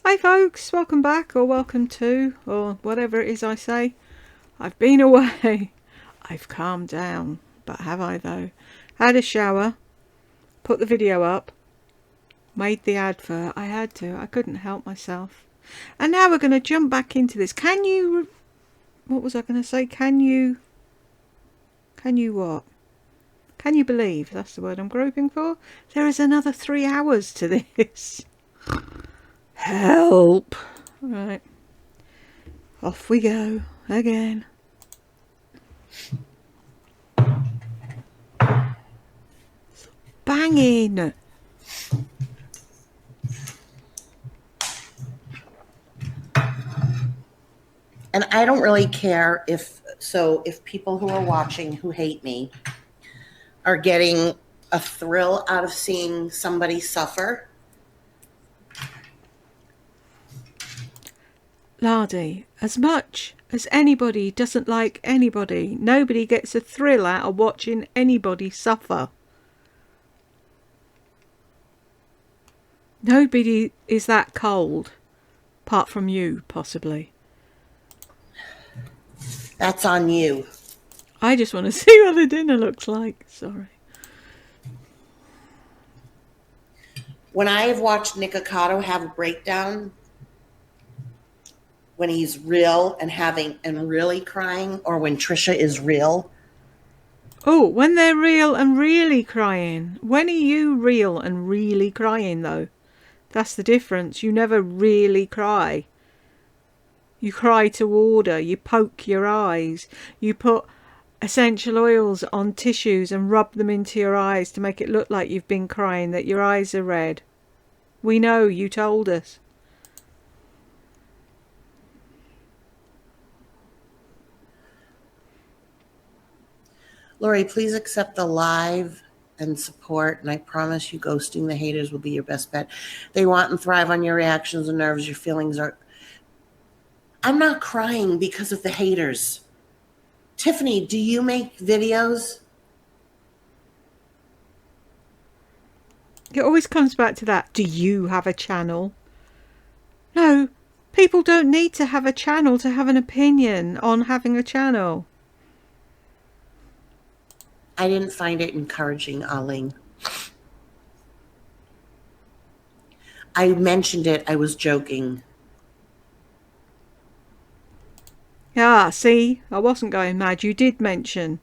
Hi folks, welcome back or welcome to, or whatever it is I say. I've been away. I've calmed down, but have I though? Had a shower, put the video up, made the advert. I had to, I couldn't help myself. And now we're going to jump back into this. What was I going to say? Can you what? Can you believe? That's the word I'm groping for. There is another 3 hours to this. Help. Right. Off we go again. Banging. And I don't really care if people who are watching who hate me are getting a thrill out of seeing somebody suffer. Lardy, as much as anybody doesn't like anybody, nobody gets a thrill out of watching anybody suffer. Nobody is that cold, apart from you, possibly. That's on you. I just want to see what the dinner looks like. Sorry. When I have watched Nick Ocado have a breakdown, when he's real and really crying, or when Trisha is real. Oh, when they're real and really crying. When are you real and really crying, though? That's the difference. You never really cry. You cry to order. You poke your eyes. You put essential oils on tissues and rub them into your eyes to make it look like you've been crying, that your eyes are red. We know, you told us. Lori, please accept the live and support, and I promise you ghosting the haters will be your best bet. They want and thrive on your reactions and nerves. Your feelings are... I'm not crying because of the haters. Tiffany, do you make videos? It always comes back to that. Do you have a channel? No, people don't need to have a channel to have an opinion on having a channel. I didn't find it encouraging, Aling. I mentioned it. I was joking. Yeah, see, I wasn't going mad. You did mention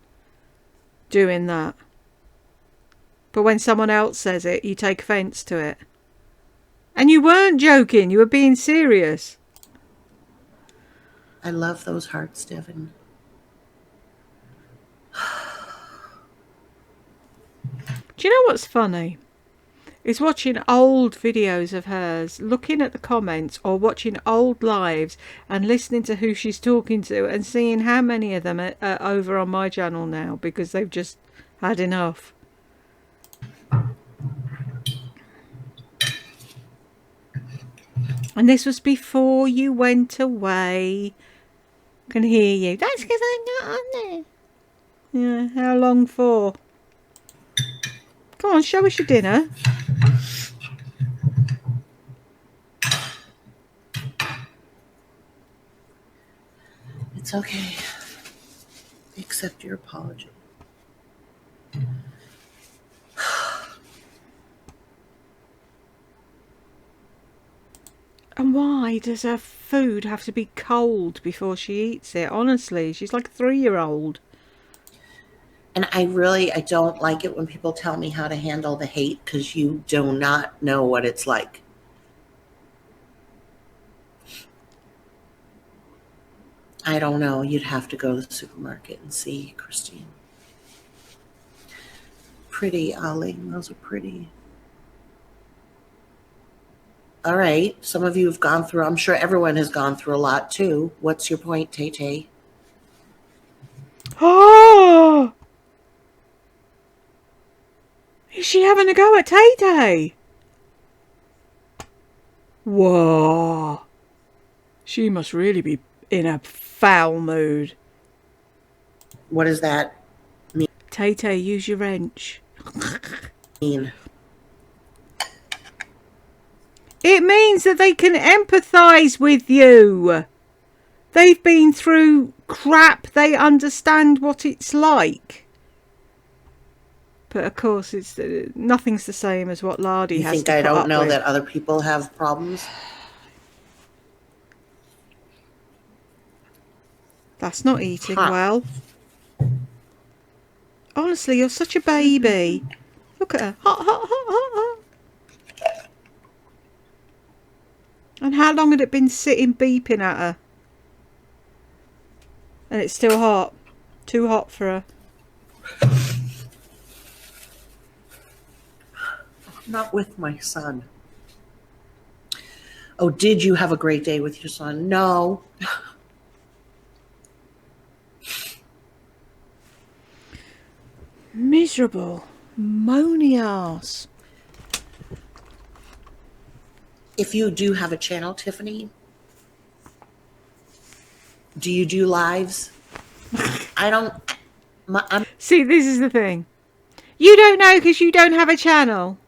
doing that. But when someone else says it, you take offence to it. And you weren't joking. You were being serious. I love those hearts, Devin. Do you know what's funny? Is watching old videos of hers, looking at the comments, or watching old lives and listening to who she's talking to and seeing how many of them are over on my channel now because they've just had enough. And this was before you went away. I can hear you. That's because I'm not on there. Yeah, how long for? Come on, show us your dinner. It's okay. Accept your apology. And why does her food have to be cold before she eats it? Honestly, she's like a 3-year-old. And I don't like it when people tell me how to handle the hate, because you do not know what it's like. I don't know. You'd have to go to the supermarket and see, Christine. Pretty, Ali. Those are pretty. All right. Some of you have gone through, I'm sure everyone has gone through a lot too. What's your point, Tay-Tay? Oh! Is she having a go at Tay-Tay? Whoa. She must really be in a foul mood. What does that Tay-Tay, use your wrench. mean? It means that they can empathise with you. They've been through crap. They understand what it's like. But of course, nothing's the same as what Lardy You has think to I put don't up know with. that other people have problems? That's not eating Huh. well. Honestly, you're such a baby. Look at her. Hot, hot, hot, hot, hot. And how long had it been sitting beeping at her? And it's still hot. Too hot for her. Not with my son. Oh, did you have a great day with your son? No. Miserable. Moany ass. If you do have a channel, Tiffany, do you do lives? I don't. See, this is the thing. You don't know because you don't have a channel.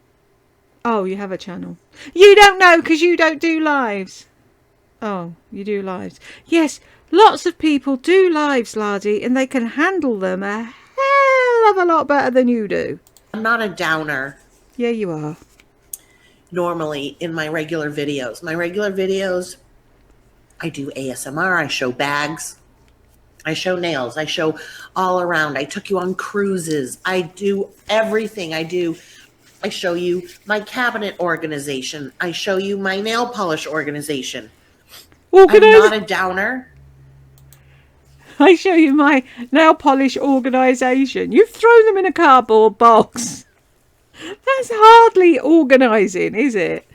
Oh, you have a channel. You don't know because you don't do lives. Oh, you do lives. Yes, lots of people do lives, Lardy, and they can handle them a hell of a lot better than you do. I'm not a downer. Yeah, you are. Normally in my regular videos. My regular videos, I do ASMR, I show bags, I show nails, I show all around. I took you on cruises. I do everything. I show you my cabinet organization. I show you my nail polish organization. I'm not a downer. I show you my nail polish organisation. You've thrown them in a cardboard box. That's hardly organising, is it?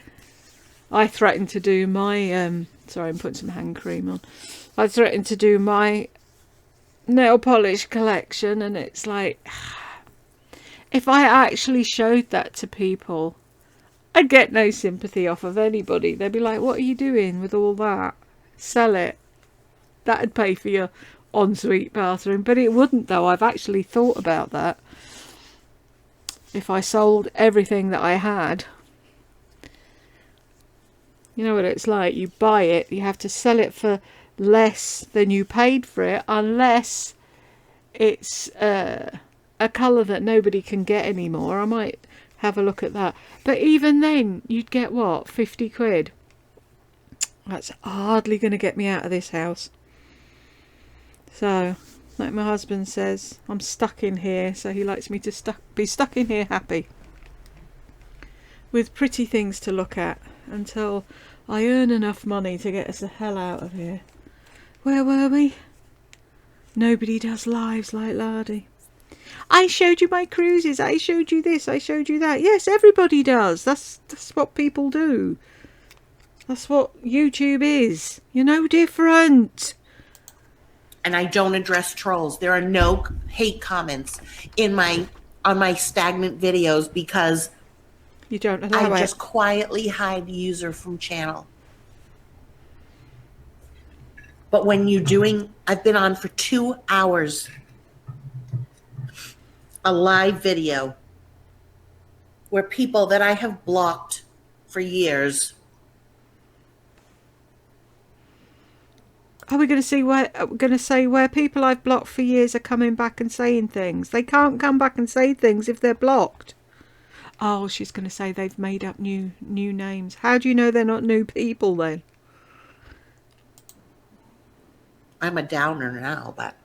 I threatened to do my sorry, I'm putting some hand cream on. I threatened to do my nail polish collection, and it's like, if I actually showed that to people, I'd get no sympathy off of anybody. They'd be like, what are you doing with all that? Sell it. That'd pay for your ensuite bathroom. But it wouldn't, though. I've actually thought about that. If I sold everything that I had, you know what it's like. You buy it, you have to sell it for less than you paid for it, unless it's a colour that nobody can get anymore. I might have a look at that. But even then, you'd get what, 50 quid? That's hardly going to get me out of this house. So, like my husband says, I'm stuck in here, so he likes me to be stuck in here happy, with pretty things to look at, until I earn enough money to get us the hell out of here. Where were we? Nobody does lives like Lardy. I showed you my cruises, I showed you this, I showed you that. Yes, everybody does. That's what people do. That's what YouTube is. You're no different. And I don't address trolls. There are no hate comments on my stagnant videos because you don't allow I just quietly hide the user from channel. But when you're doing, I've been on for 2 hours, a live video where people that I have blocked for years. Are we going to say where people I've blocked for years are coming back and saying things? They can't come back and say things if they're blocked. Oh, she's going to say they've made up new names. How do you know they're not new people then? I'm a downer now, but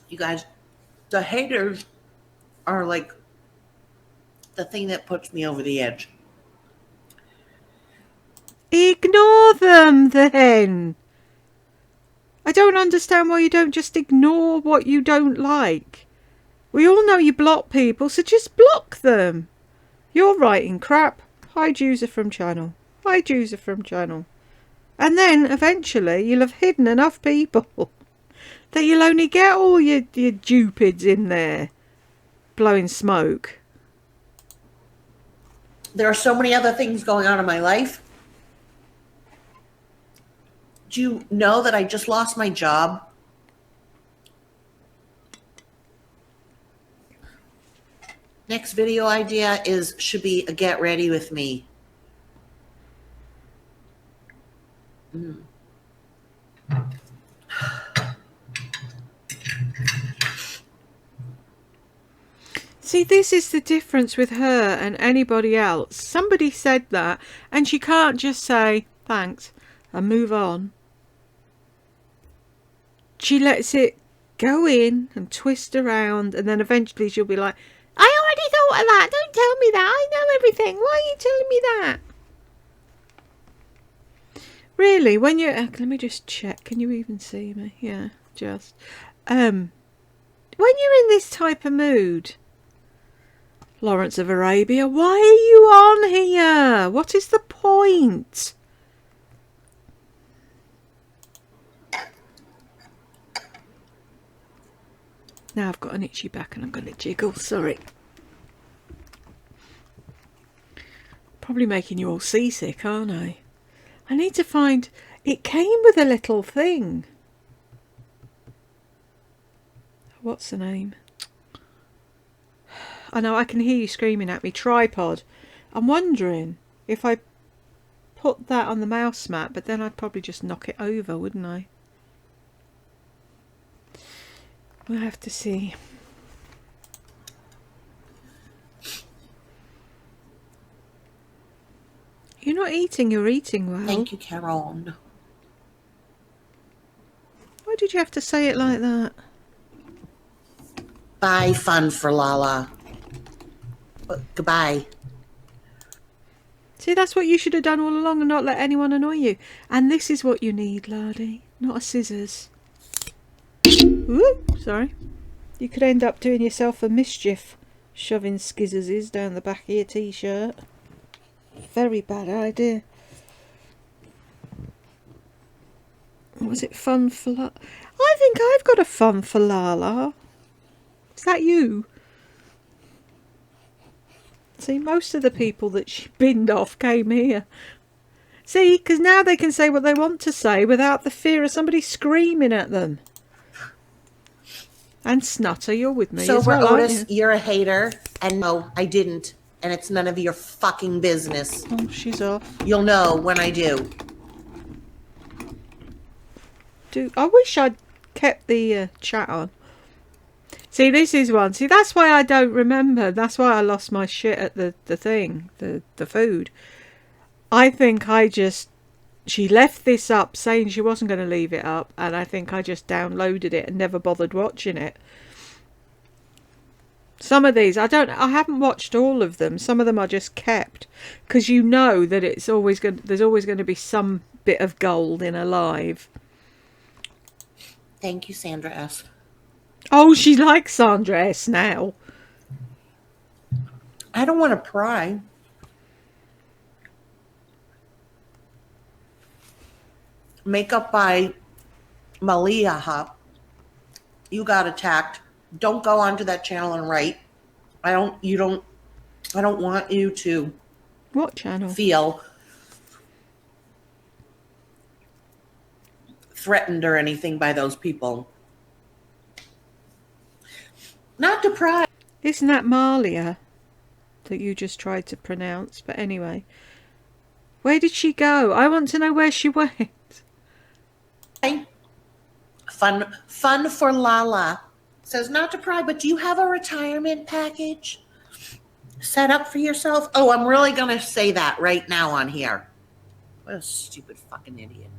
you guys, the haters are like the thing that puts me over the edge. Ignore them then. I don't understand why you don't just ignore what you don't like. We all know you block people, so just block them. You're writing crap. Hide user from channel. Hide user from channel. And then, eventually, you'll have hidden enough people that you'll only get all your dupids in there blowing smoke. There are so many other things going on in my life. Do you know that I just lost my job? Next video idea should be a get ready with me. See, this is the difference with her and anybody else. Somebody said that, and she can't just say thanks and move on. She lets it go in and twist around, and then eventually she'll be like, I already thought of that. Don't tell me that. I know everything. Why are you telling me that? Really, when you're... let me just check. Can you even see me? Yeah, just. When you're in this type of mood... Lawrence of Arabia, why are you on here? What is the point? Now I've got an itchy back and I'm going to jiggle. Sorry. Probably making you all seasick, aren't I? I need to find... It came with a little thing. What's the name? I know, I can hear you screaming at me. Tripod. I'm wondering if I put that on the mouse mat, but then I'd probably just knock it over, wouldn't I? We'll have to see. You're not eating, you're eating well. Thank you, Carol. Why did you have to say it like that? Bye, fun for Lala. Goodbye. See, that's what you should have done all along and not let anyone annoy you. And this is what you need, Lardy. Not a scissors. Ooh, sorry. You could end up doing yourself a mischief, shoving skizzes down the back of your t-shirt. Very bad idea. Was it fun for Lala? I think I've got a fun for Lala. Is that you? See, most of the people that she binned off came here. See, because now they can say what they want to say without the fear of somebody screaming at them. And Snutter, you're with me as well, Otis, aren't you? you're a hater. And no, I didn't. And it's none of your fucking business. Oh, she's off. You'll know when I do. I wish I'd kept the chat on. See, this is one. See, that's why I don't remember. That's why I lost my shit at the thing, the food. I think she left this up saying she wasn't going to leave it up, and I think I just downloaded it and never bothered watching it. Some of these, I haven't watched all of them. Some of them I just kept, because you know that there's always going to be some bit of gold in a live. Thank you, Sandra S. Oh, she likes Sandra S now. I don't want to pry. Makeup by Malia. You got attacked. Don't go onto that channel and write. I don't want you to. What channel? Feel threatened or anything by those people. Not to pry. Isn't that Malia that you just tried to pronounce? But anyway, where did she go? I want to know where she went. Fun for Lala. Says not to pry, but do you have a retirement package set up for yourself? Oh, I'm really going to say that right now on here. What a stupid fucking idiot.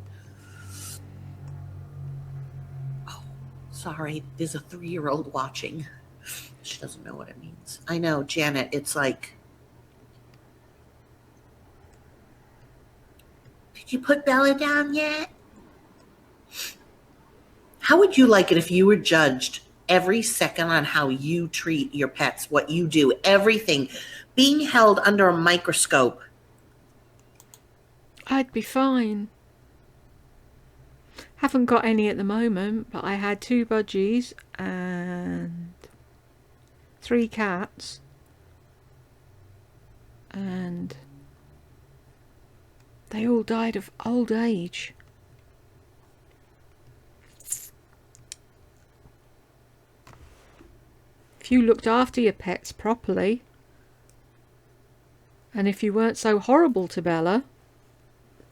Oh, sorry. There's a 3-year-old watching. She doesn't know what it means. I know, Janet. It's like, did you put Bella down yet? How would you like it if you were judged every second on how you treat your pets, what you do, everything, being held under a microscope? I'd be fine. Haven't got any at the moment, but I had 2 budgies and 3 cats, and they all died of old age. If you looked after your pets properly, and if you weren't so horrible to Bella,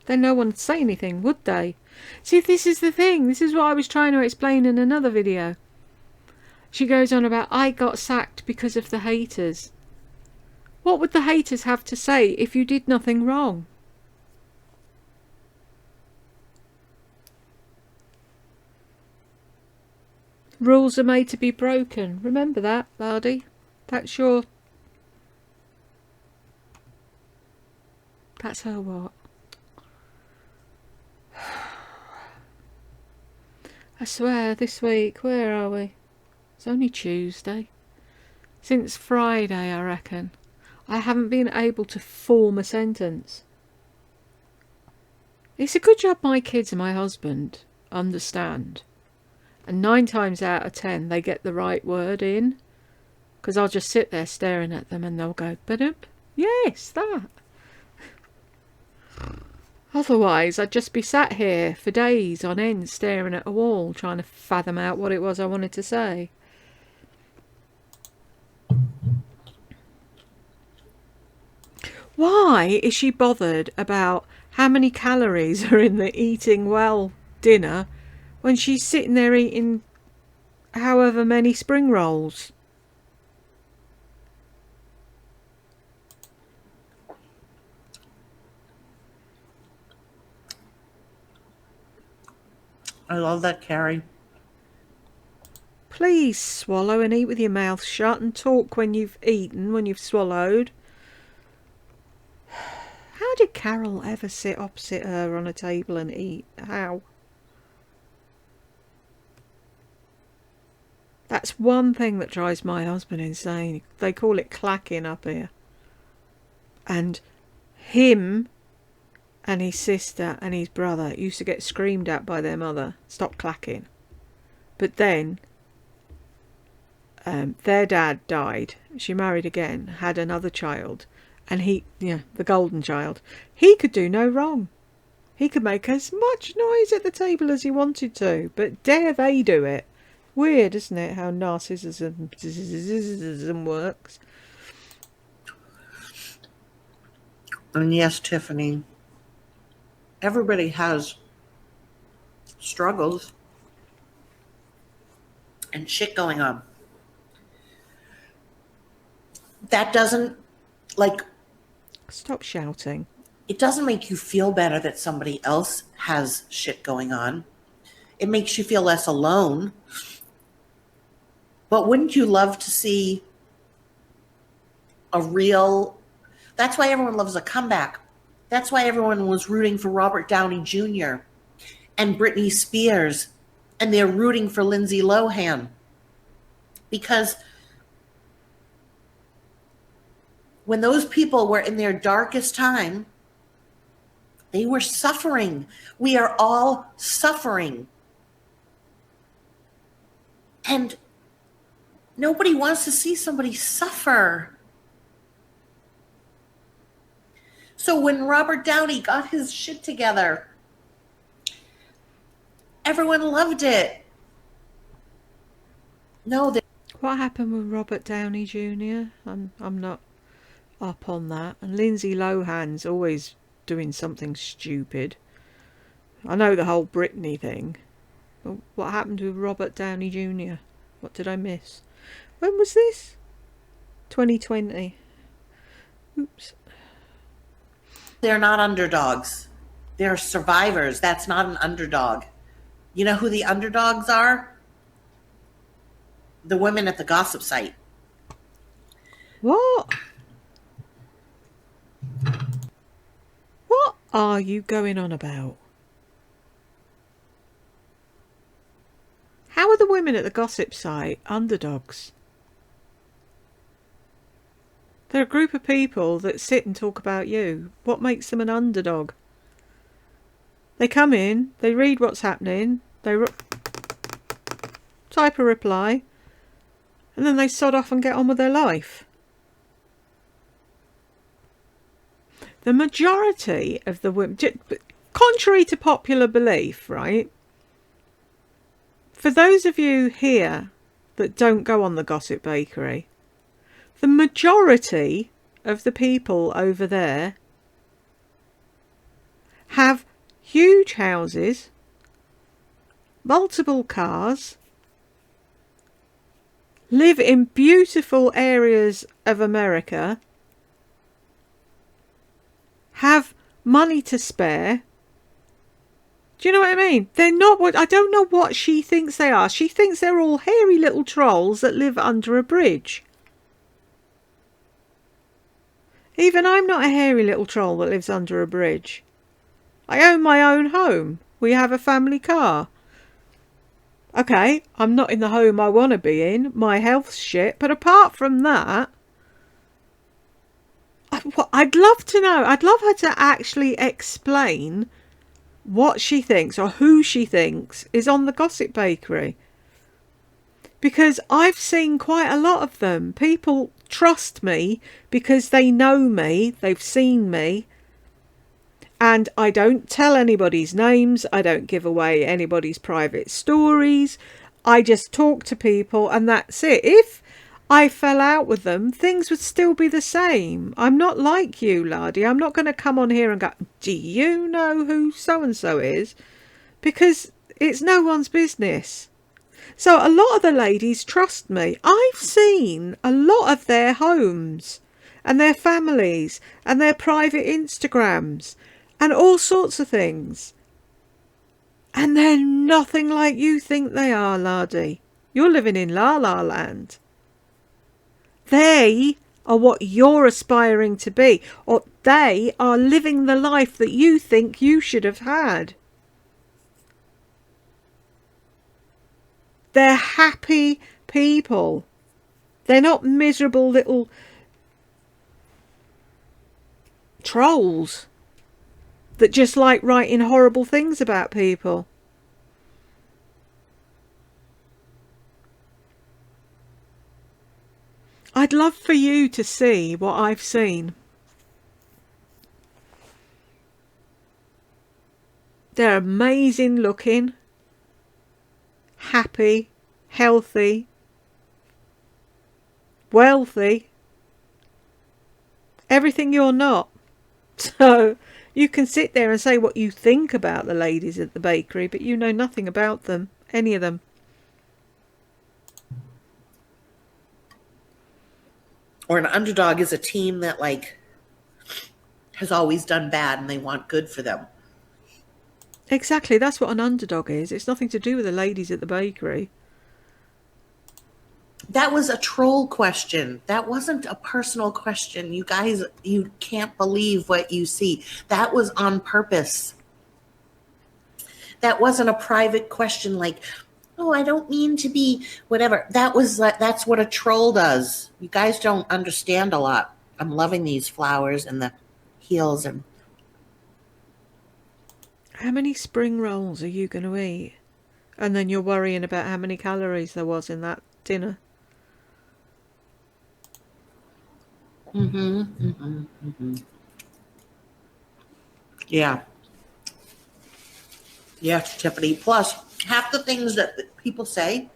then no one would say anything, would they? See, this is the thing. This is what I was trying to explain in another video. She goes on about, I got sacked because of the haters. What would the haters have to say if you did nothing wrong? Rules are made to be broken. Remember that, Lardy? That's your... That's her what? I swear, this week, where are we? It's only Tuesday. Since Friday, I reckon, I haven't been able to form a sentence. It's a good job my kids and my husband understand. And 9 times out of 10, they get the right word in. Because I'll just sit there staring at them and they'll go, ba-dup, yes, that. Otherwise, I'd just be sat here for days on end staring at a wall, trying to fathom out what it was I wanted to say. Why is she bothered about how many calories are in the eating well dinner when she's sitting there eating however many spring rolls? I love that, Carrie. Please swallow and eat with your mouth shut and talk when you've eaten, when you've swallowed. How did Carol ever sit opposite her on a table and eat? How? That's one thing that drives my husband insane. They call it clacking up here. And him and his sister and his brother used to get screamed at by their mother, stop clacking. But then their dad died. She married again, had another child. And he, the golden child, he could do no wrong. He could make as much noise at the table as he wanted to, but dare they do it? Weird, isn't it, how narcissism works? And yes, Tiffany, everybody has struggles and shit going on. That doesn't, Stop shouting. It doesn't make you feel better that somebody else has shit going on. It makes you feel less alone. But wouldn't you love to see a real... That's why everyone loves a comeback. That's why everyone was rooting for Robert Downey Jr. and Britney Spears, and they're rooting for Lindsay Lohan. Because when those people were in their darkest time, they were suffering. We are all suffering. And nobody wants to see somebody suffer. So when Robert Downey got his shit together, everyone loved it. No, what happened with Robert Downey Jr.? I'm not up on that. And Lindsay Lohan's always doing something stupid. I know the whole Britney thing. But what happened with Robert Downey Jr.? What did I miss? When was this? 2020. Oops. They're not underdogs. They're survivors. That's not an underdog. You know who the underdogs are? The women at the gossip site. What? What are you going on about? How are the women at the gossip site underdogs? They're a group of people that sit and talk about you. What makes them an underdog? They come in, they read what's happening, they type a reply, and then they sod off and get on with their life. The majority of the women, contrary to popular belief, right? For those of you here that don't go on the Gossip Bakery. The majority of the people over there have huge houses, multiple cars, live in beautiful areas of America, have money to spare. Do you know what I mean? They're not what I don't know what she thinks they are. She thinks they're all hairy little trolls that live under a bridge. Even I'm not a hairy little troll that lives under a bridge. I own my own home. We have a family car. Okay, I'm not in the home I want to be in. My health's shit. But apart from that, I'd love to know. I'd love her to actually explain what she thinks or who she thinks is on the Gossip Bakery. Because I've seen quite a lot of them. People trust me because they know me, they've seen me, and I don't tell anybody's names, I don't give away anybody's private stories, I just talk to people and that's it. If I fell out with them, things would still be the same. I'm not like you, Lardy. I'm not going to come on here and go, do you know who so-and-so is? Because it's no one's business. So a lot of the ladies trust me. I've seen a lot of their homes and their families and their private Instagrams and all sorts of things. And they're nothing like you think they are, Lardy. You're living in La La Land. They are what you're aspiring to be, or they are living the life that you think you should have had. They're happy people. They're not miserable little trolls that just like writing horrible things about people. I'd love for you to see what I've seen. They're amazing looking, happy, healthy, wealthy, everything you're not. So you can sit there and say what you think about the ladies at the bakery, but you know nothing about them, any of them. Or an underdog is a team that like has always done bad and they want good for them. Exactly, that's what an underdog is. It's nothing to do with the ladies at the bakery. That was a troll question. That wasn't a personal question. You guys, you can't believe what you see. That was on purpose. That wasn't a private question like, oh, I don't mean to be whatever. That's what a troll does. You guys don't understand a lot. I'm loving these flowers and the heels. And how many spring rolls are you going to eat? And then you're worrying about how many calories there was in that dinner. Yeah. Yeah, Tiffany. Plus, half the things that people say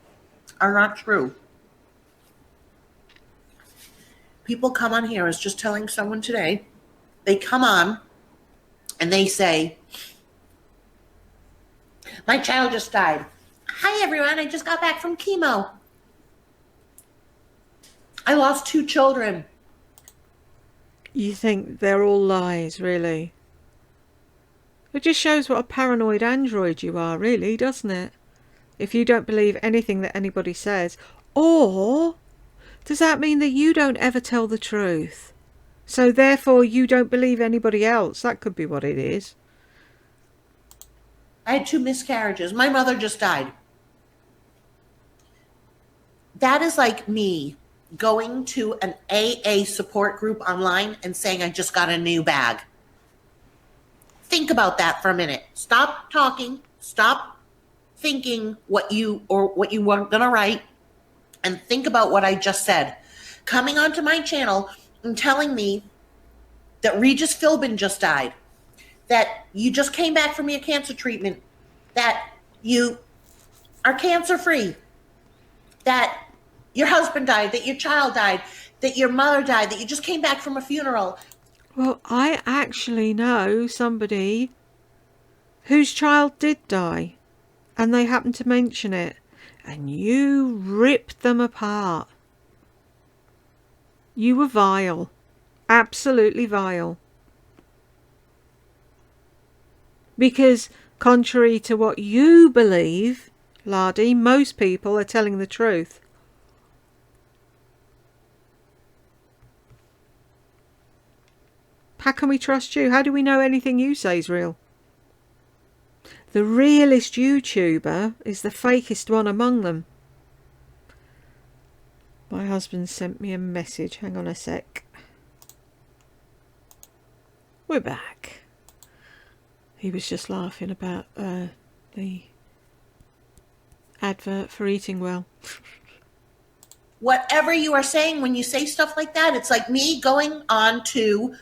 are not true. People come on here, I was just telling someone today, they come on and they say, my child just died. Hi, everyone. I just got back from chemo. I lost 2 children. You think they're all lies, really? It just shows what a paranoid android you are, really, doesn't it? If you don't believe anything that anybody says. Or does that mean that you don't ever tell the truth? So therefore you don't believe anybody else? That could be what it is. I had 2 miscarriages. My mother just died. That is like me going to an AA support group online and saying, I just got a new bag. Think about that for a minute. Stop talking. Stop thinking what you weren't going to write. And think about what I just said. Coming onto my channel and telling me that Regis Philbin just died, that you just came back from your cancer treatment, that you are cancer free, that your husband died, that your child died, that your mother died, that you just came back from a funeral. Well, I actually know somebody whose child did die, and they happened to mention it, and you ripped them apart. You were vile. Absolutely vile. Because, contrary to what you believe, Lardy, most people are telling the truth. How can we trust you? How do we know anything you say is real? The realest YouTuber is the fakest one among them. My husband sent me a message. Hang on a sec. We're back. He was just laughing about the advert for eating well. Whatever you are saying when you say stuff like that, it's like me going on to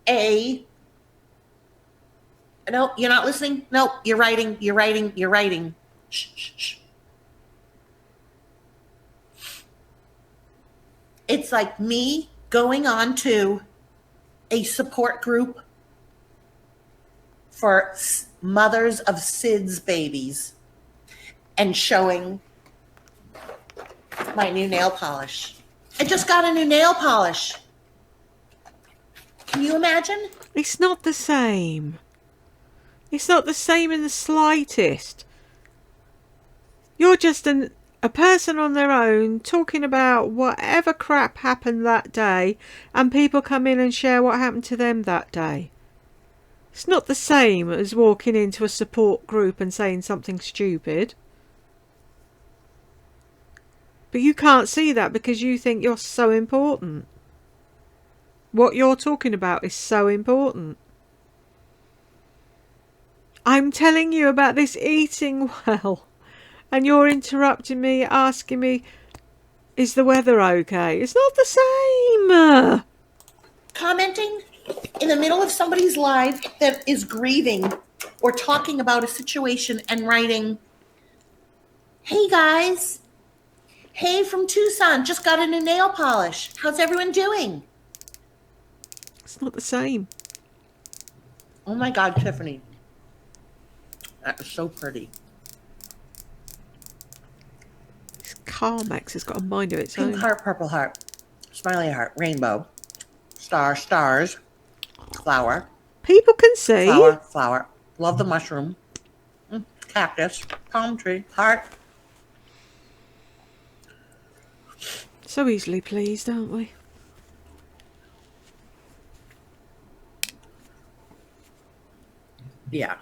a... No, you're not listening. No, you're writing. Shh, shh, shh. It's like me going on to a support group for mothers of SIDS babies and showing my new nail polish. I just got a new nail polish. Can you imagine? It's not the same. It's not the same in the slightest. You're just a person on their own talking about whatever crap happened that day, and people come in and share what happened to them that day. It's not the same as walking into a support group and saying something stupid. But you can't see that because you think you're so important. What you're talking about is so important. I'm telling you about this eating well, and you're interrupting me, asking me, is the weather okay? It's not the same. Commenting in the middle of somebody's live that is grieving or talking about a situation and writing, hey guys, hey from Tucson, just got a new nail polish. How's everyone doing? It's not the same. Oh my God, Tiffany. That was so pretty. This Carmex has got a mind of its Pink own. heart, purple heart, smiley heart, rainbow, star, stars, flower. People can see. Flower, flower. Love the mushroom. Cactus, palm tree, heart. So easily pleased, aren't we? Yeah.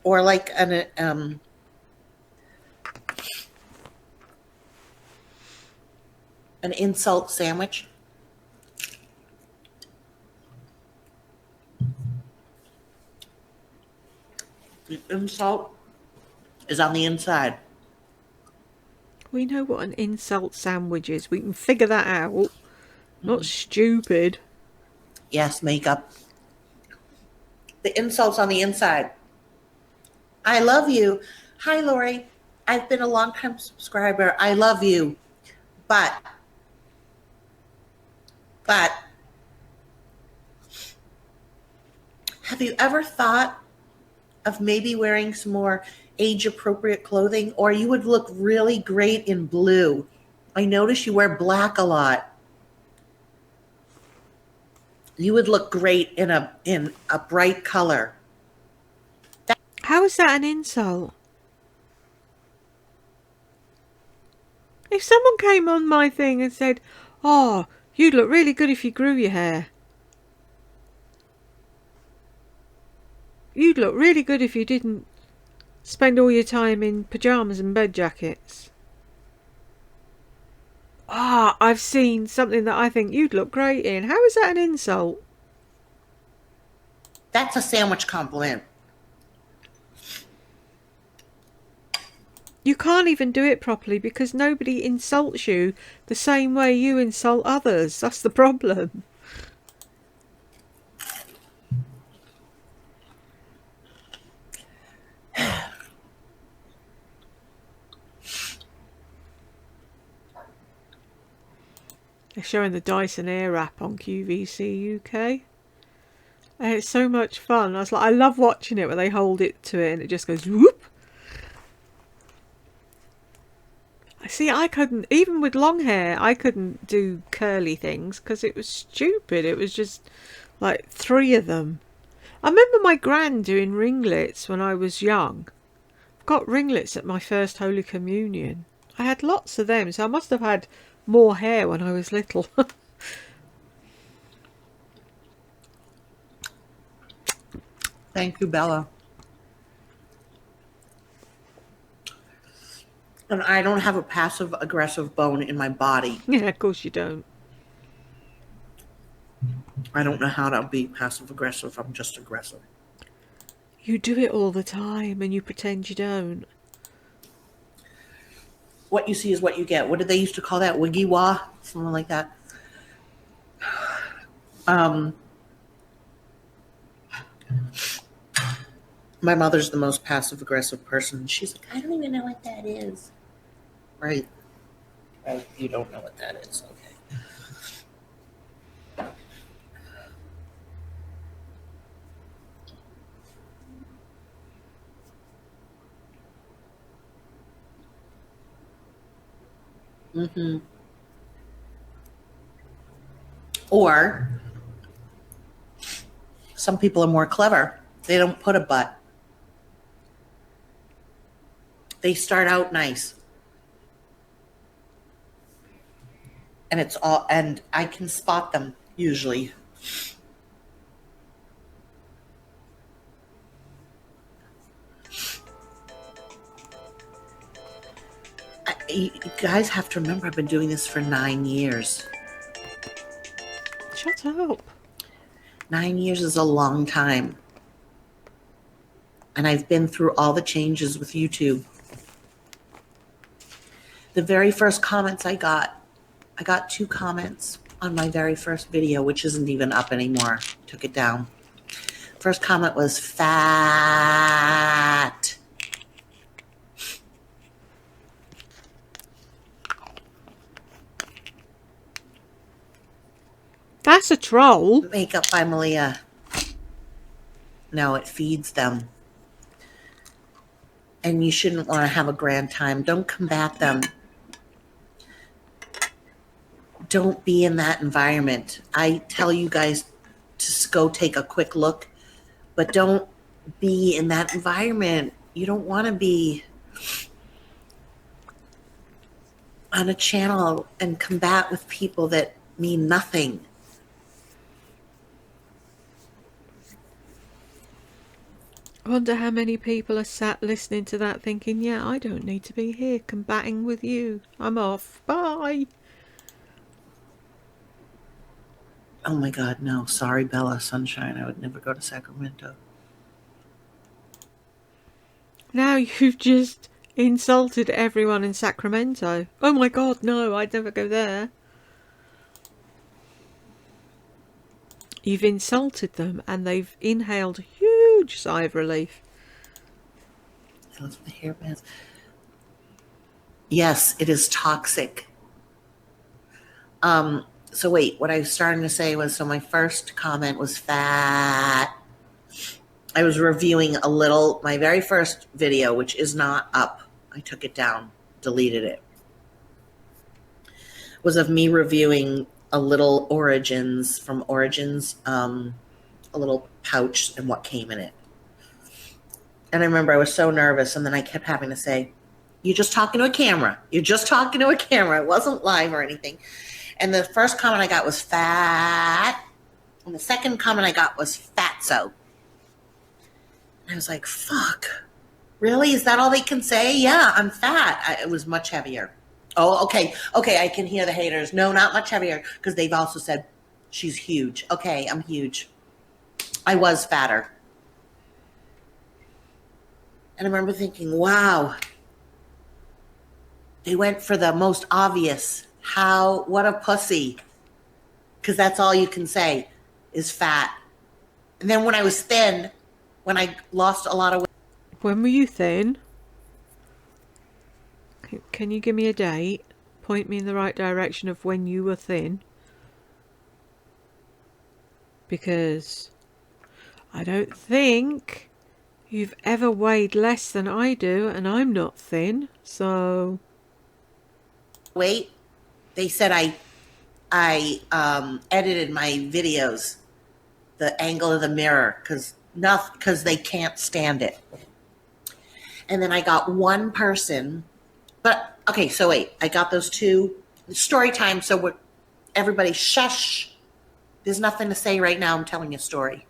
Or like an insult sandwich. The insult is on the inside. We know what an insult sandwich is. We can figure that out. Not stupid. Yes, makeup. The insult's on the inside. I love you. Hi, Lori. I've been a long-time subscriber. I love you. But have you ever thought of maybe wearing some more age-appropriate clothing? Or you would look really great in blue. I notice you wear black a lot. You would look great in a bright color. How is that an insult? If someone came on my thing and said, oh, you'd look really good if you grew your hair. You'd look really good if you didn't spend all your time in pyjamas and bed jackets. I've seen something that I think you'd look great in. How is that an insult? That's a sandwich compliment. You can't even do it properly because nobody insults you the same way you insult others. That's the problem. They're showing the Dyson Airwrap on QVC UK. And it's so much fun. I love watching it where they hold it to it and it just goes whoop. See, I couldn't, even with long hair, I couldn't do curly things because it was stupid. It was just like 3 of them. I remember my gran doing ringlets when I was young. I got ringlets at my first Holy Communion. I had lots of them, so I must have had more hair when I was little. Thank you, Bella. And I don't have a passive aggressive bone in my body. Yeah, of course you don't. I don't know how to be passive aggressive. I'm just aggressive. You do it all the time and you pretend you don't. What you see is what you get. What did they used to call that? Wiggy wah? Something like that. My mother's the most passive aggressive person. She's like, I don't even know what that is. Right. Right. You don't know what that is. Okay. Or some people are more clever. They don't put a but. They start out nice. And it's all, and I can spot them usually. You guys have to remember, I've been doing this for 9 years. Shut up. 9 years is a long time. And I've been through all the changes with YouTube. The very first comments I got 2 comments on my very first video, which isn't even up anymore. Took it down. First comment was fat. That's a troll. Makeup by Malia. No, it feeds them. And you shouldn't want to have a grand time. Don't combat them. Don't be in that environment. I tell you guys to go take a quick look, but don't be in that environment. You don't want to be on a channel and combat with people that mean nothing. I wonder how many people are sat listening to that thinking, yeah, I don't need to be here combating with you. I'm off. Bye. Oh my God, no. Sorry, Bella, sunshine. I would never go to Sacramento. Now you've just insulted everyone in Sacramento. Oh my God, no, I'd never go there. You've insulted them and they've inhaled a huge sigh of relief. Those hair bands. Yes, it is toxic. So wait, what I was starting to say was, so my first comment was fat. I was reviewing my very first video, which is not up. I took it down, deleted it. Was of me reviewing a little Origins, a little pouch and what came in it. And I remember I was so nervous, and then I kept having to say, you're just talking to a camera. You're just talking to a camera. It wasn't live or anything. And the first comment I got was fat. And the second comment I got was fatso. And I was like, fuck. Really? Is that all they can say? Yeah, I'm fat. It was much heavier. Oh, okay. Okay, I can hear the haters. No, not much heavier, because they've also said she's huge. Okay, I'm huge. I was fatter. And I remember thinking, wow. They went for the most obvious. What a pussy. Because that's all you can say is fat. And then when I was thin, when I lost a lot of weight. When were you thin? Can you give me a date? Point me in the right direction of when you were thin. because I don't think you've ever weighed less than I do, and I'm not thin, so... Wait, they said I edited my videos, the angle of the mirror, because they can't stand it. And then I got one person, but okay, so wait, I got those two. Story time, so everybody shush. There's nothing to say right now. I'm telling a story.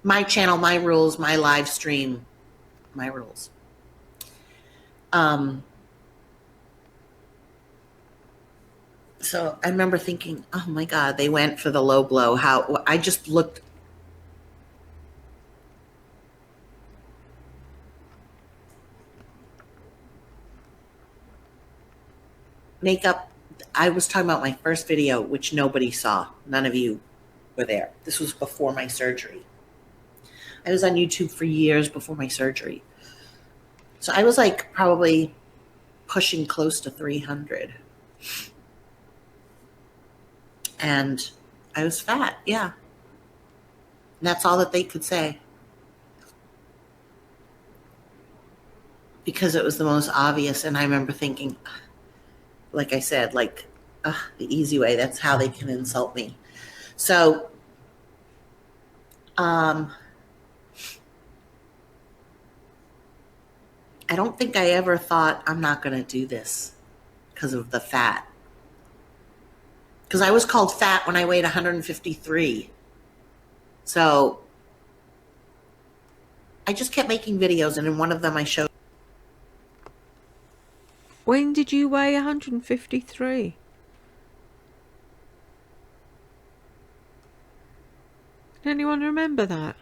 My channel, my rules, my live stream, my rules. So I remember thinking, oh my God, they went for the low blow. How I just looked. Makeup. I was talking about my first video, which nobody saw. None of you were there. This was before my surgery. I was on YouTube for years before my surgery. So I was like probably pushing close to 300. And I was fat, yeah. And that's all that they could say. Because it was the most obvious. And I remember thinking, like I said, like, the easy way, that's how they can insult me. So, I don't think I ever thought I'm not going to do this because of the fat. Because I was called fat when I weighed 153. So I just kept making videos, and in one of them I showed. When did you weigh 153? Can anyone remember that?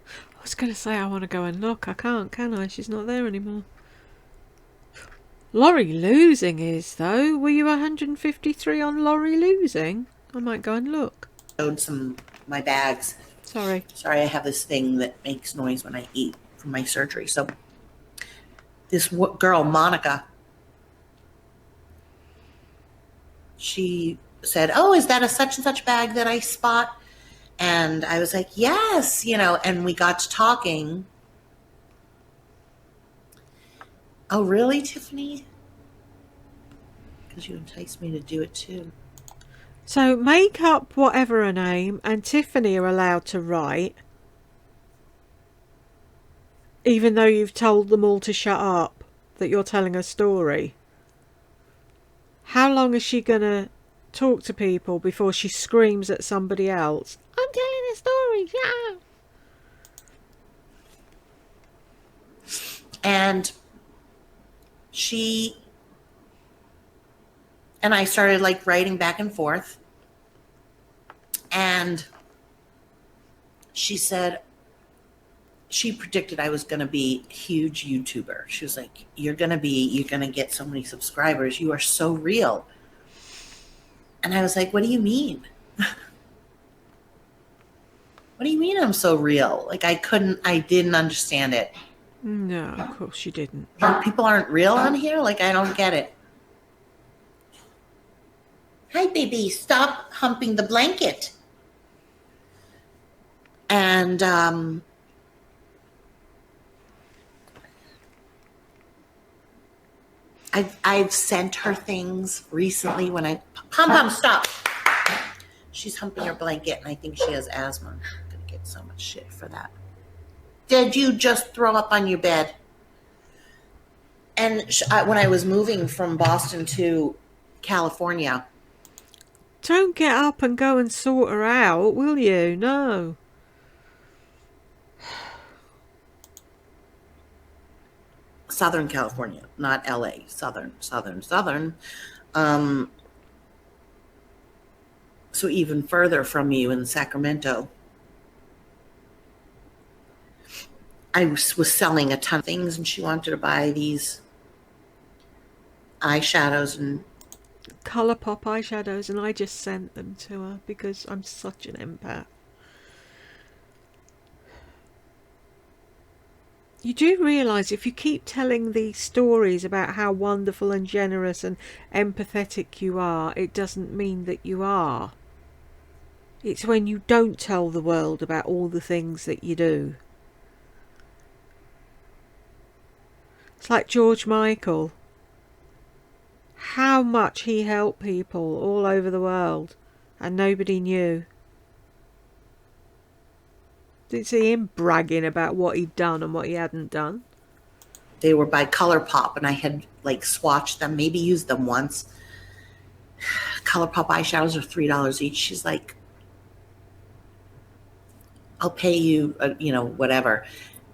I was going to say I want to go and look. I can't, can I? She's not there anymore. Lorry Losing is, though. Were you 153 on Lorry Losing? I might go and look. Showed my bags. Sorry, I have this thing that makes noise when I eat from my surgery. So this girl, Monica, she said, oh, is that a such and such bag that I spot? And I was like, yes, and we got to talking. Oh, really, Tiffany? Because you enticed me to do it too. So make up whatever a name, and Tiffany are allowed to write, even though you've told them all to shut up, that you're telling a story. How long is she going to talk to people before she screams at somebody else? I'm telling a story, yeah. And I started like writing back and forth. And she said, she predicted I was going to be a huge YouTuber. She was like, you're going to get so many subscribers. You are so real. And I was like, what do you mean? What do you mean I'm so real? Like I didn't understand it. No, of course you didn't. People aren't real on here? Like I don't get it. Hi, baby, stop humping the blanket. And I've sent her things recently when Pom, stop. She's humping her blanket, and I think she has asthma. I'm going to get so much shit for that. Did you just throw up on your bed? And when I was moving from Boston to California. Don't get up and go and sort her out, will you? No. Southern California, not LA. Southern. So even further from you in Sacramento. I was selling a ton of things, and she wanted to buy these eyeshadows and Colourpop eyeshadows, and I just sent them to her because I'm such an empath. You do realise if you keep telling these stories about how wonderful and generous and empathetic you are, it doesn't mean that you are. It's when you don't tell the world about all the things that you do. It's like George Michael. How much he helped people all over the world and nobody knew. Didn't see him bragging about what he'd done and what he hadn't done. They were by ColourPop, and I had like swatched them, maybe used them once. ColourPop eyeshadows are $3 each. She's like, I'll pay you, whatever.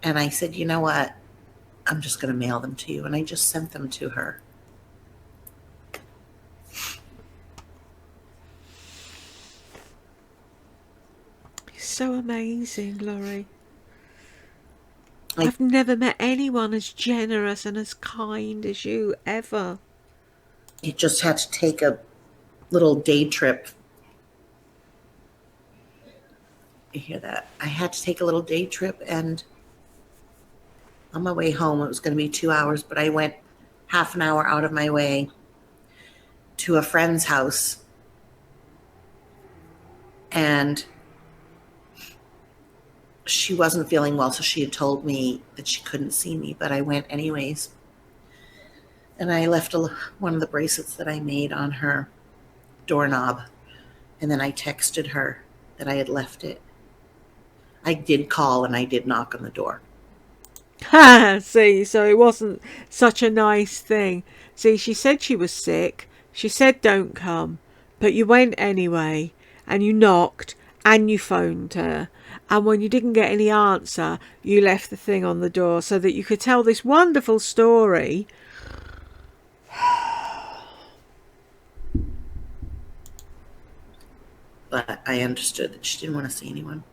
And I said, you know what? I'm just going to mail them to you. And I just sent them to her. So amazing, Laurie. I've never met anyone as generous and as kind as you, ever. You just had to take a little day trip. You hear that? I had to take a little day trip, and on my way home, it was going to be 2 hours, but I went half an hour out of my way to a friend's house, and she wasn't feeling well, so she had told me that she couldn't see me, but I went anyways. And I left one of the bracelets that I made on her doorknob, and then I texted her that I had left it. I did call and I did knock on the door. Ha! See, so it wasn't such a nice thing. See, she said she was sick. She said don't come, but you went anyway, and you knocked, and you phoned her. And when you didn't get any answer, you left the thing on the door so that you could tell this wonderful story. But I understood that she didn't want to see anyone.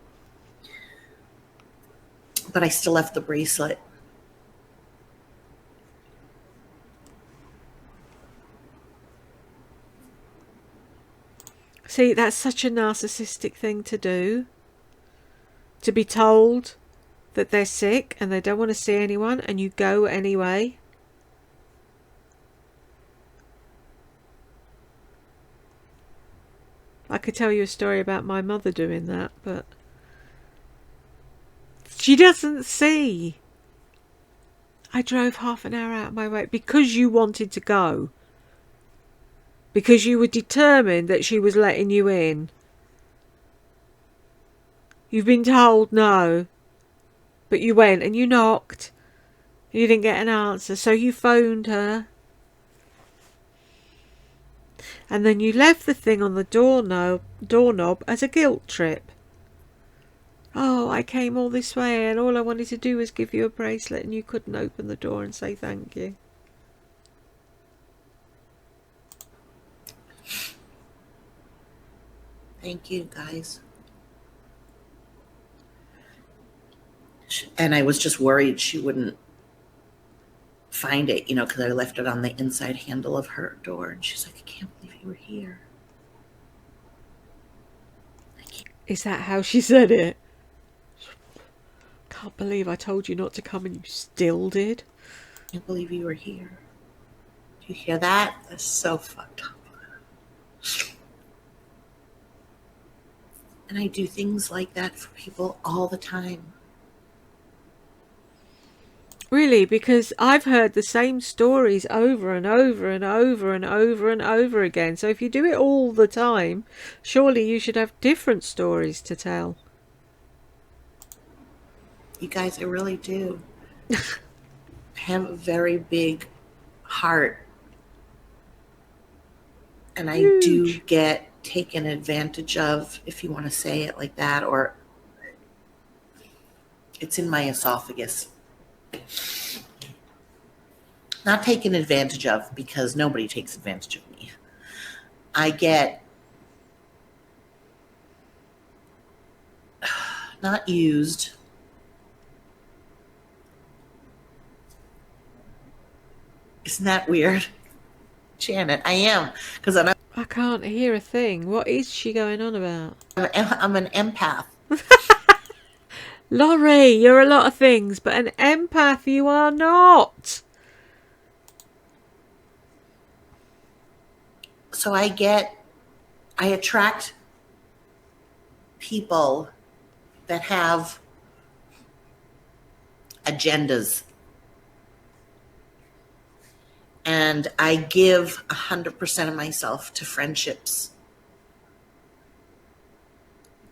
But I still left the bracelet. See, that's such a narcissistic thing to do. To be told that they're sick and they don't want to see anyone, and you go anyway. I could tell you a story about my mother doing that, but she doesn't see. I drove half an hour out of my way because you wanted to go. Because you were determined that she was letting you in. You've been told no, but you went and you knocked. You didn't get an answer, so you phoned her. And then you left the thing on the doorknob as a guilt trip. Oh, I came all this way and all I wanted to do was give you a bracelet and you couldn't open the door and say thank you. Thank you, guys. And I was just worried she wouldn't find it, because I left it on the inside handle of her door. And she's like, I can't believe you were here. Is that how she said it? Can't believe I told you not to come and you still did. I can't believe you were here. Do you hear that? That's so fucked up. And I do things like that for people all the time. Really, because I've heard the same stories over and over and over and over and over again. So if you do it all the time, surely you should have different stories to tell. You guys, I really do. I have a very big heart. And I do get taken advantage of, if you want to say it like that, or it's in my esophagus. Not taken advantage of, because nobody takes advantage of me. I get not used. Isn't that weird? Janet, I am, because I can't hear a thing. What is she going on about? I'm an empath. Laurie, you're a lot of things, but an empath you are not. So I attract people that have agendas. And I give 100% of myself to friendships.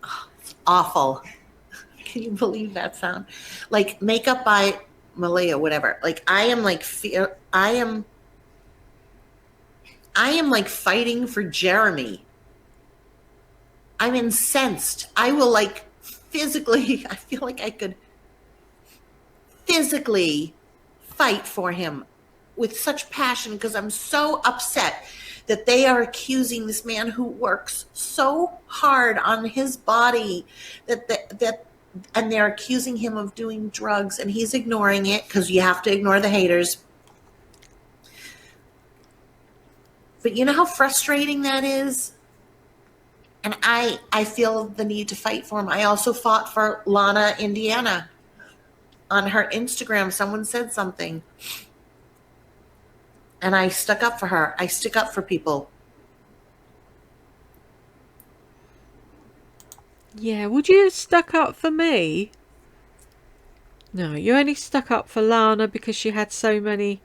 Oh, it's awful. Can you believe that sound? Like Makeup by Malia, whatever. Like I am like like fighting for Jeremy. I'm incensed. I will like physically, I feel like I could physically fight for him with such passion because I'm so upset that they are accusing this man who works so hard on his body and they're accusing him of doing drugs, and he's ignoring it because you have to ignore the haters. But you know how frustrating that is? And I feel the need to fight for him. I also fought for Lana, Indiana. On her Instagram, someone said something. And I stuck up for her. I stick up for people. Yeah, would you have stuck up for me? No, you only stuck up for Lana because she had so many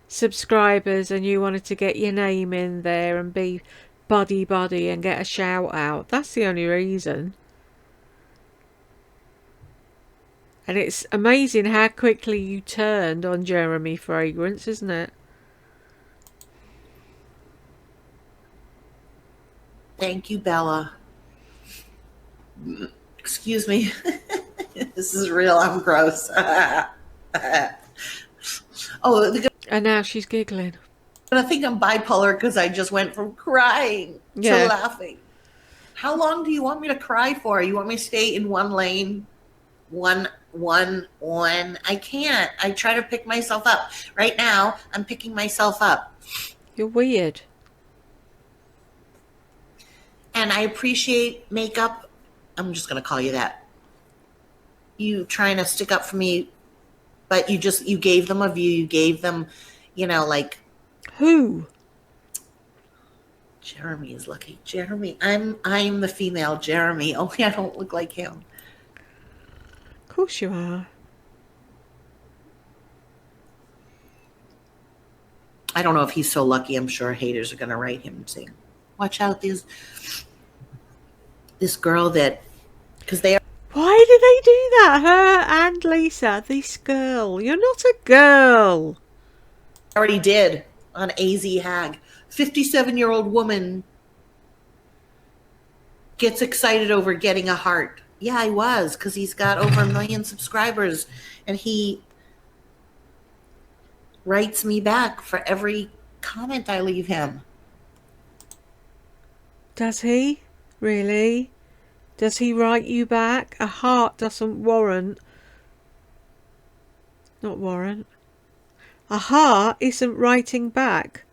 subscribers and you wanted to get your name in there and be buddy and get a shout out. That's the only reason. And it's amazing how quickly you turned on Jeremy Fragrance, isn't it? Thank you, Bella. Excuse me. This is real. I'm gross. Oh, And now she's giggling. I think I'm bipolar because I just went from crying to laughing. How long do you want me to cry for? You want me to stay in one lane? One. I can't. I try to pick myself up. Right now, I'm picking myself up. You're weird. And I appreciate Makeup. I'm just going to call you that. You trying to stick up for me, but you gave them a view. You gave them, like. Who? Jeremy is lucky. Jeremy. I'm the female Jeremy. Only I don't look like him. Of course you are. I don't know if he's so lucky. I'm sure haters are going to write him and say, watch out, this girl that, because they are. Why did they do that? Her and Lisa, this girl. You're not a girl. Already did on AZ Hag. 57-year-old woman gets excited over getting a heart. Yeah, I was, because he's got over 1 million subscribers, and he writes me back for every comment I leave him. Does he? Really? Does he write you back? A heart doesn't warrant. Not warrant. A heart isn't writing back.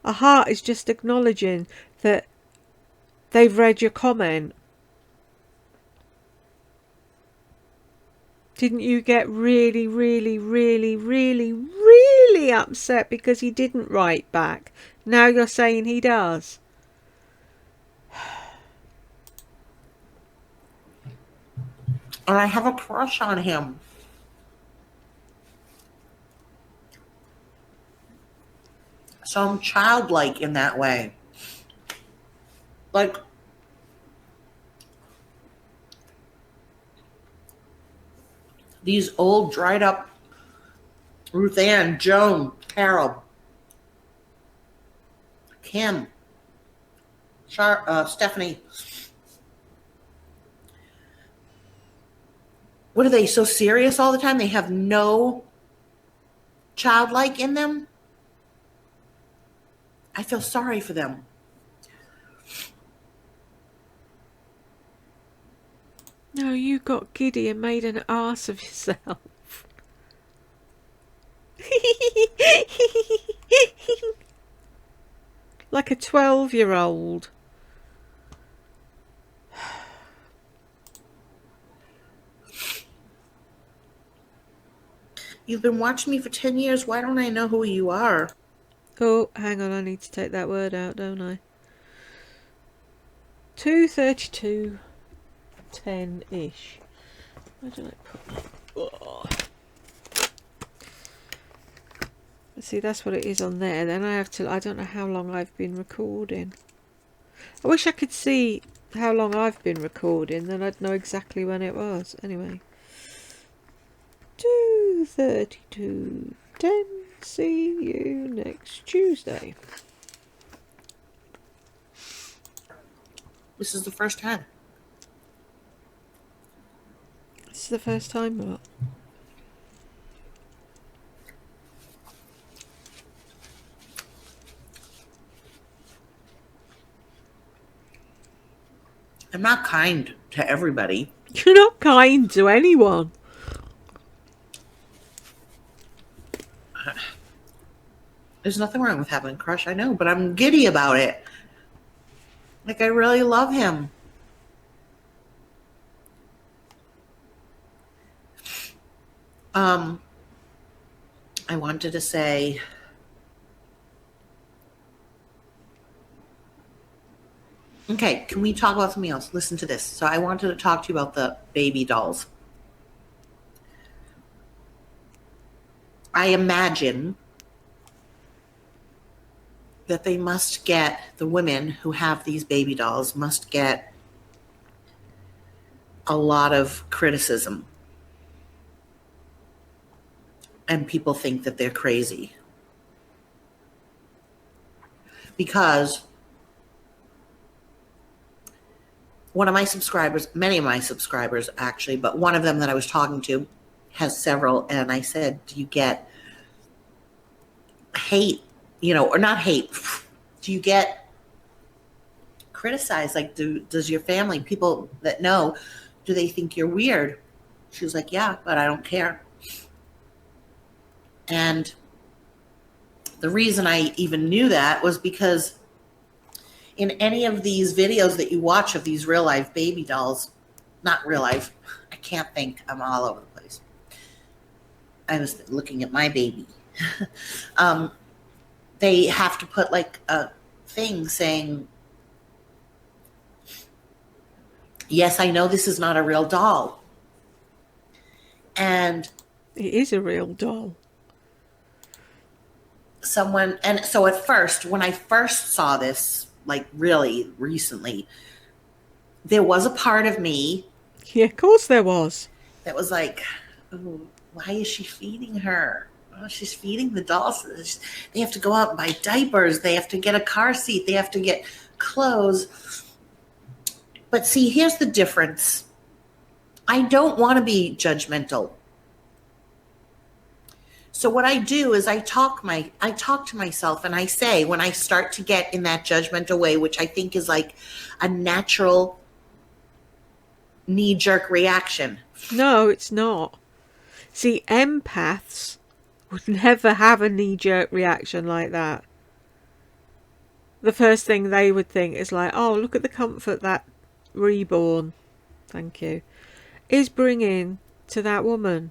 A heart is just acknowledging that they've read your comment. Didn't you get really, really, really, really, really upset because he didn't write back? Now you're saying he does. And I have a crush on him. So I'm childlike in that way. Like, these old, dried up Ruth Ann, Joan, Carol, Kim, Stephanie. What are they, so serious all the time? They have no childlike in them? I feel sorry for them. No, you got giddy and made an ass of yourself. Like a 12-year-old. You've been watching me for 10 years. Why don't I know who you are? Oh, hang on, I need to take that word out, don't I? 2:32, 10-ish. Where did I put that? Oh. See, that's what it is on there. Then I have to, I don't know how long I've been recording. I wish I could see how long I've been recording, then I'd know exactly when it was. Anyway. 2:32, 10. See you next Tuesday. This is the first time. This is the first time, what? I'm not kind to everybody. You're not kind to anyone. There's nothing wrong with having a crush, I know, but I'm giddy about it. Like, I really love him. I wanted to say, okay, can we talk about something else? Listen to this. So I wanted to talk to you about the baby dolls. I imagine that they must get, the women who have these baby dolls must get a lot of criticism. And people think that they're crazy. Because one of my subscribers, many of my subscribers actually, but one of them that I was talking to has several, and I said, do you get hate, or not hate, do you get criticized? Like, does your family, people that know, do they think you're weird? She was like, yeah, but I don't care. And the reason I even knew that was because in any of these videos that you watch of these real life baby dolls, not real life, I can't think, I'm all over the place. I was looking at my baby. They have to put like a thing saying, yes, I know this is not a real doll. And it is a real doll. And so at first, when I first saw this, like really recently, there was a part of me. Yeah, of course there was. That was like, oh, why is she feeding her? Oh, she's feeding the dolls. They have to go out and buy diapers. They have to get a car seat. They have to get clothes. But see, here's the difference. I don't want to be judgmental. So what I do is I talk to myself, and I say, when I start to get in that judgmental way, which I think is like a natural knee-jerk reaction. No, it's not. See, empaths would never have a knee-jerk reaction like that. The first thing they would think is like, oh, look at the comfort that reborn, thank you, is bringing to that woman.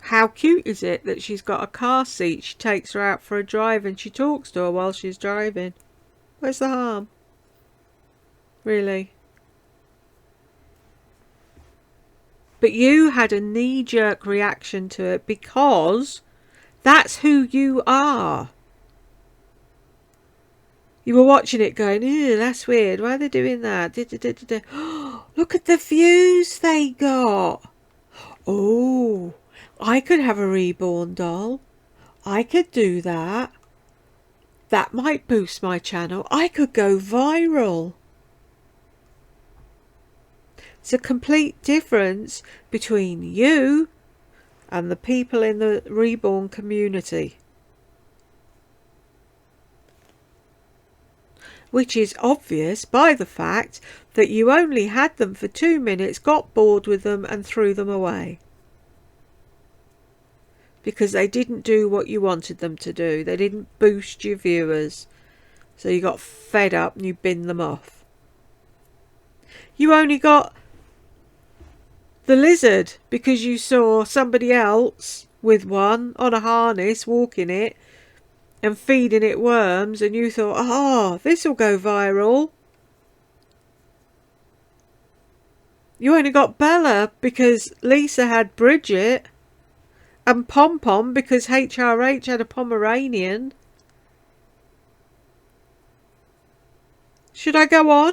How cute is it that she's got a car seat, she takes her out for a drive and she talks to her while she's driving? Where's the harm? Really? But you had a knee-jerk reaction to it because that's who you are. You were watching it going, ew, that's weird. Why are they doing that? Look at the views they got. Oh, I could have a reborn doll. I could do that. That might boost my channel. I could go viral. It's a complete difference between you and the people in the reborn community. Which is obvious by the fact that you only had them for 2 minutes, got bored with them and threw them away. Because they didn't do what you wanted them to do. They didn't boost your viewers. So you got fed up and you binned them off. You only got the lizard because you saw somebody else with one on a harness walking it and feeding it worms, and you thought, oh, this'll go viral. You only got Bella because Lisa had Bridget, and Pom Pom because HRH had a Pomeranian. Should I go on?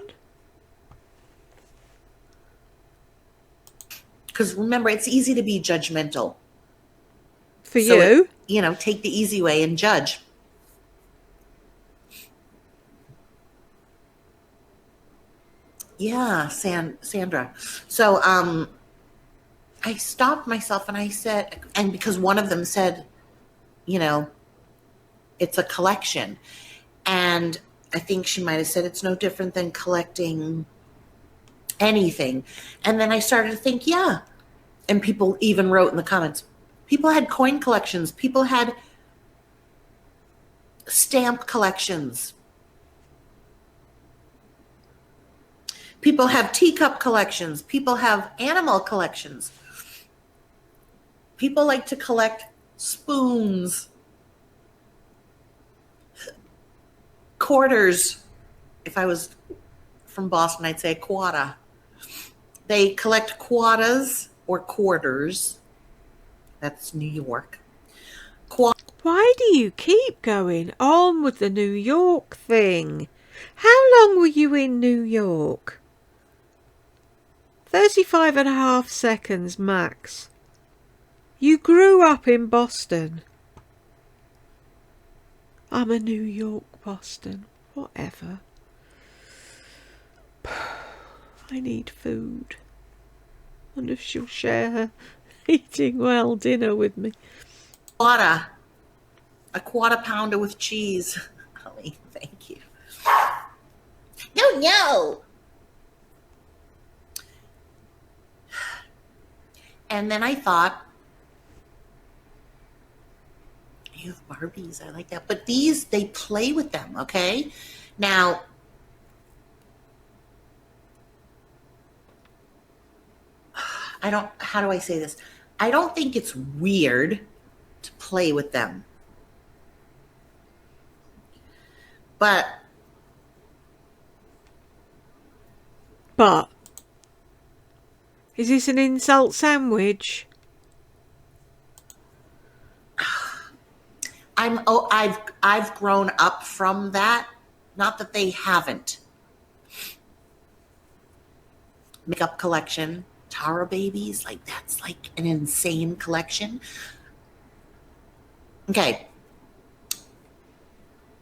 Because remember, it's easy to be judgmental. For you? Take the easy way and judge. Yeah, Sandra. So I stopped myself and I said, and because one of them said, it's a collection. And I think she might have said it's no different than collecting anything. And then I started to think, yeah. And people even wrote in the comments, people had coin collections. People had stamp collections. People have teacup collections. People have animal collections. People like to collect spoons, quarters. If I was from Boston, I'd say quata. They collect quatas or quarters. That's New York. Why do you keep going on with the New York thing? How long were you in New York? 35.5 seconds max. You grew up in Boston. I'm a New York Boston. Whatever. I need food. Wonder if she'll share her eating well dinner with me. A quarter pounder with cheese. Holly, thank you. No. And then I thought, you have Barbies, I like that. But these, they play with them, okay? Now, how do I say this? I don't think it's weird to play with them. But is this an insult sandwich? I've grown up from that. Not that they haven't. Makeup collection, Tara babies, that's an insane collection. Okay.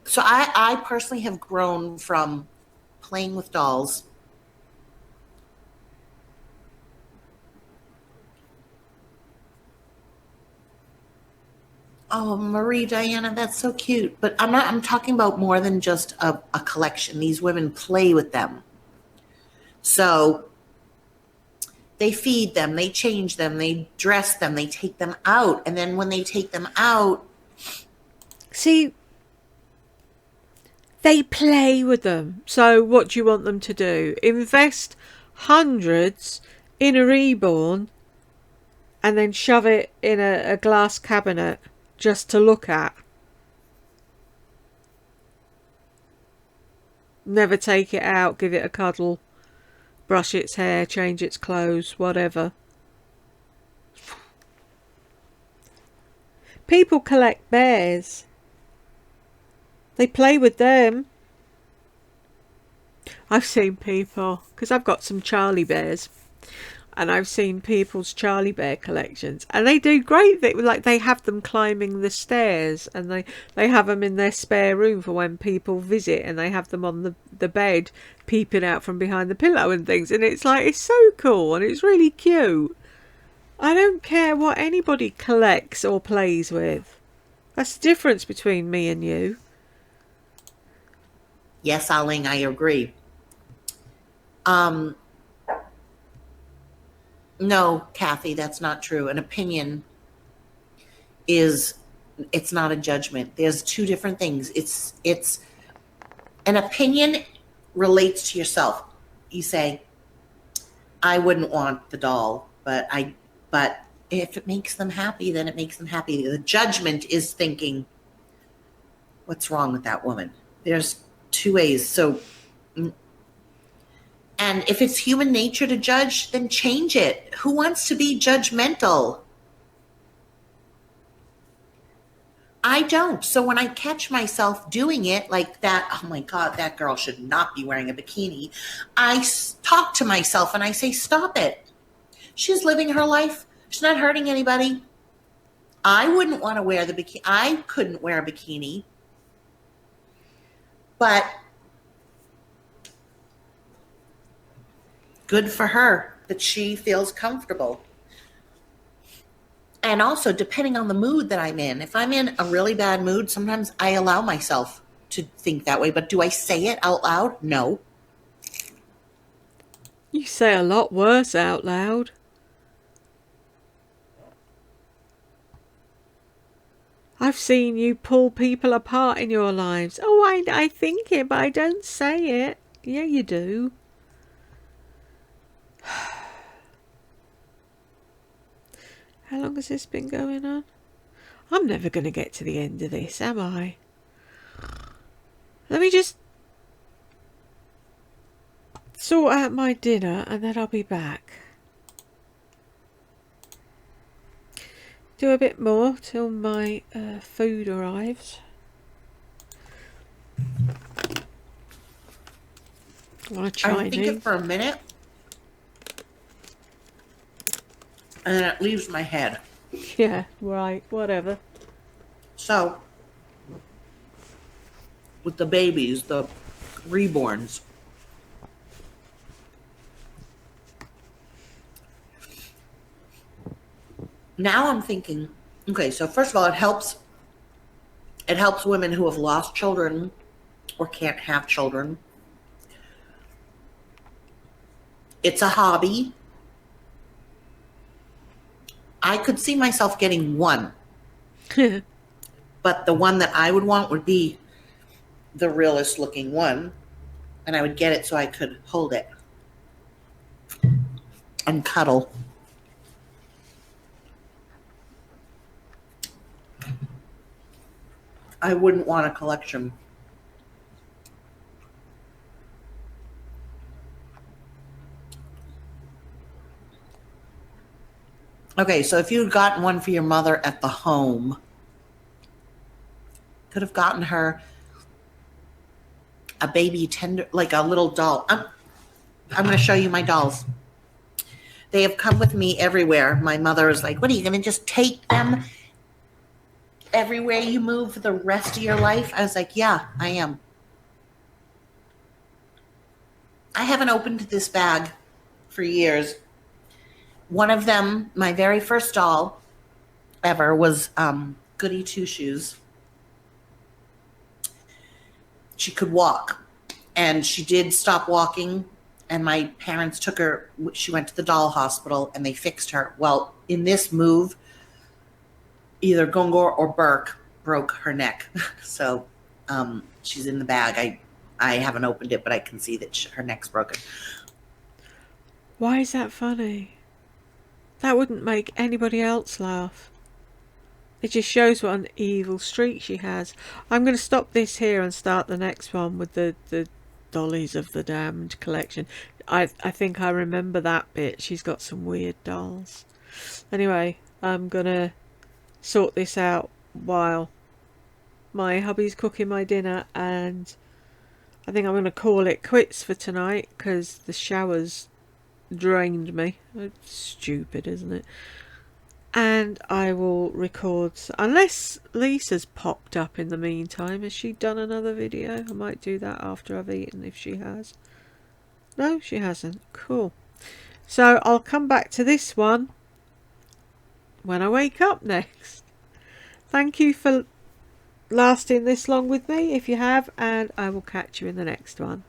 So I personally have grown from playing with dolls Oh, Marie Diana, that's so cute. But I'm talking about more than just a collection. These women play with them. So they feed them, they change them, they dress them, they take them out. And then when they take them out. See, they play with them. So what do you want them to do? Invest hundreds in a reborn and then shove it in a glass cabinet just to look at. Never take it out, give it a cuddle, brush its hair, change its clothes, whatever. People collect bears. They play with them. I've seen people, because I've got some Charlie bears, and I've seen people's Charlie bear collections, and they do great things. Like they have them climbing the stairs, and they have them in their spare room for when people visit, and they have them on the bed peeping out from behind the pillow and things, and it's so cool and it's really cute. I don't care what anybody collects or plays with. That's the difference between me and you. Yes, Aling, I agree. No, Kathy, that's not true. An opinion it's not a judgment. There's two different things. It's an opinion relates to yourself. You say, I wouldn't want the doll. But if it makes them happy, then it makes them happy. The judgment is thinking, what's wrong with that woman? There's two ways. So, and if it's human nature to judge, then change it. Who wants to be judgmental? I don't. So when I catch myself doing it like that, oh my God, that girl should not be wearing a bikini. I talk to myself and I say, stop it. She's living her life. She's not hurting anybody. I wouldn't want to wear the bikini. I couldn't wear a bikini. But good for her that she feels comfortable. And also, depending on the mood that I'm in, if I'm in a really bad mood, sometimes I allow myself to think that way. But do I say it out loud? No. You say a lot worse out loud. I've seen you pull people apart in your lives. Oh, I think it, but I don't say it. Yeah, you do. How long has this been going on? I'm never going to get to the end of this, am I? Let me just sort out my dinner and then I'll be back. Do a bit more till my food arrives. Want a Chinese? I think it for a minute, and then it leaves my head. Yeah, right, whatever. So, with the babies, the reborns, now I'm thinking, okay, so first of all, it helps women who have lost children or can't have children. It's a hobby. I could see myself getting one. But the one that I would want would be the realest looking one. And I would get it so I could hold it and cuddle. I wouldn't want a collection. Okay, so if you had gotten one for your mother at the home, could have gotten her a baby tender, like a little doll. I'm going to show you my dolls. They have come with me everywhere. My mother is like, what are you going to just take them everywhere you move for the rest of your life? I was like, yeah, I am. I haven't opened this bag for years. One of them, my very first doll ever, was Goody Two Shoes. She could walk, and she did stop walking, and my parents took her. She went to the doll hospital, and they fixed her. Well, in this move, either Gongor or Burke broke her neck. So she's in the bag. I haven't opened it, but I can see that her neck's broken. Why is that funny? That wouldn't make anybody else laugh. It just shows what an evil streak she has. I'm going to stop this here and start the next one with the Dollies of the Damned collection. I think I remember that bit. She's got some weird dolls. Anyway, I'm going to sort this out while my hubby's cooking my dinner, and I think I'm going to call it quits for tonight because the shower's drained me. It's stupid, isn't it? And I will record, unless Lisa's popped up in the meantime. Has she done another video? I might do that after I've eaten if she has. No, she hasn't. Cool. So I'll come back to this one when I wake up next. Thank you for lasting this long with me if you have, and I will catch you in the next one.